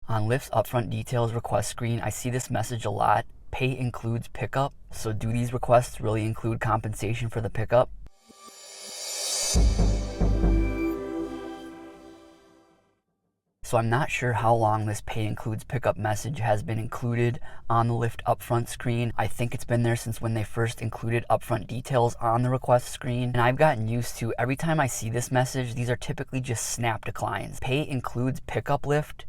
On Lyft's upfront details request screen, I see this message a lot. Pay includes pickup. So do these requests really include compensation for the pickup? So I'm not sure how long this pay includes pickup message has been included on the Lyft upfront screen. I think it's been there since when they first included upfront details on the request screen. And I've gotten used to every time I see this message, these are typically just snap declines. Pay includes pickup Lyft?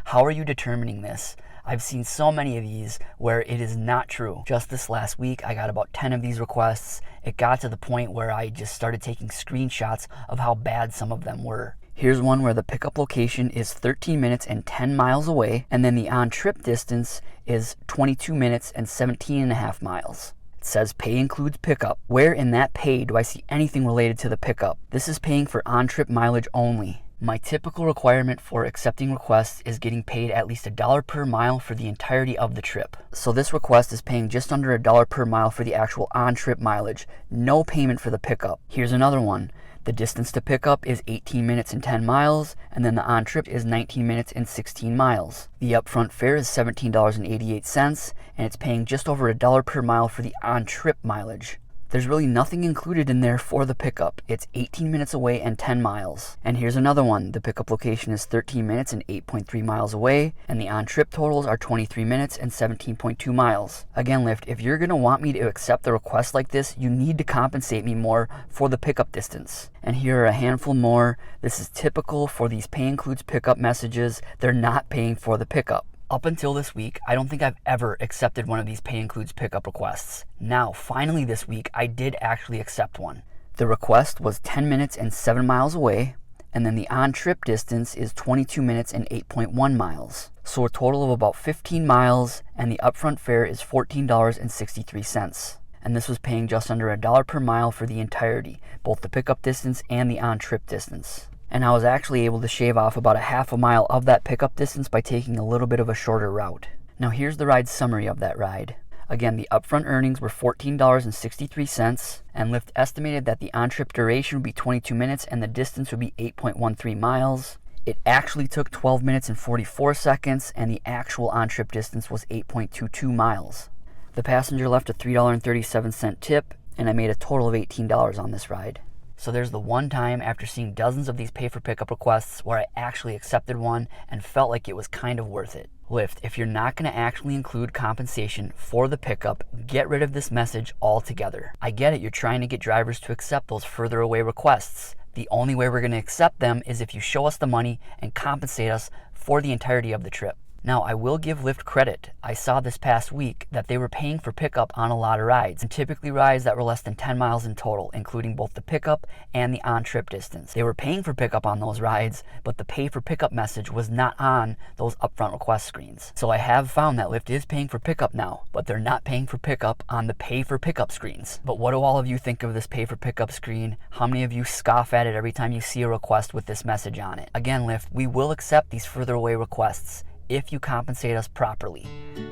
How are you determining this? I've seen so many of these where it is not true. Just this last week, I got about 10 of these requests. It got to the point where I just started taking screenshots of how bad some of them were. Here's one where the pickup location is 13 minutes and 10 miles away, and then the on-trip distance is 22 minutes and 17.5 miles. It says pay includes pickup. Where in that pay do I see anything related to the pickup? This is paying for on-trip mileage only. My typical requirement for accepting requests is getting paid at least $1 per mile for the entirety of the trip. So this request is paying just under $1 per mile for the actual on-trip mileage. No payment for the pickup. Here's another one. The distance to pickup is 18 minutes and 10 miles, and then the on-trip is 19 minutes and 16 miles. The upfront fare is $17.88, and it's paying just over $1 per mile for the on-trip mileage. There's really nothing included in there for the pickup. It's 18 minutes away and 10 miles. And here's another one. The pickup location is 13 minutes and 8.3 miles away, and the on-trip totals are 23 minutes and 17.2 miles. Again, Lyft, if you're gonna want me to accept a request like this, you need to compensate me more for the pickup distance. And here are a handful more. This is typical for these pay includes pickup messages. They're not paying for the pickup. Up until this week, I don't think I've ever accepted one of these pay includes pickup requests. Now, finally this week, I did actually accept one. The request was 10 minutes and 7 miles away, and then the on-trip distance is 22 minutes and 8.1 miles. So a total of about 15 miles, and the upfront fare is $14.63. And this was paying just under $1 per mile for the entirety, both the pickup distance and the on-trip distance. And I was actually able to shave off about a half a mile of that pickup distance by taking a little bit of a shorter route. Now here's the ride summary of that ride. Again, the upfront earnings were $14.63, and Lyft estimated that the on-trip duration would be 22 minutes and the distance would be 8.13 miles. It actually took 12 minutes and 44 seconds, and the actual on-trip distance was 8.22 miles. The passenger left a $3.37 tip, and I made a total of $18 on this ride. So there's the one time after seeing dozens of these pay for pickup requests where I actually accepted one and felt like it was kind of worth it. Lyft, if you're not going to actually include compensation for the pickup, get rid of this message altogether. I get it, you're trying to get drivers to accept those further away requests. The only way we're going to accept them is if you show us the money and compensate us for the entirety of the trip. Now, I will give Lyft credit. I saw this past week that they were paying for pickup on a lot of rides, and typically rides that were less than 10 miles in total, including both the pickup and the on-trip distance. They were paying for pickup on those rides, but the pay for pickup message was not on those upfront request screens. So I have found that Lyft is paying for pickup now, but they're not paying for pickup on the pay for pickup screens. But what do all of you think of this pay for pickup screen? How many of you scoff at it every time you see a request with this message on it? Again, Lyft, we will accept these further away requests if you compensate us properly.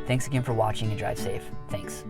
Thanks again for watching and drive safe. Thanks.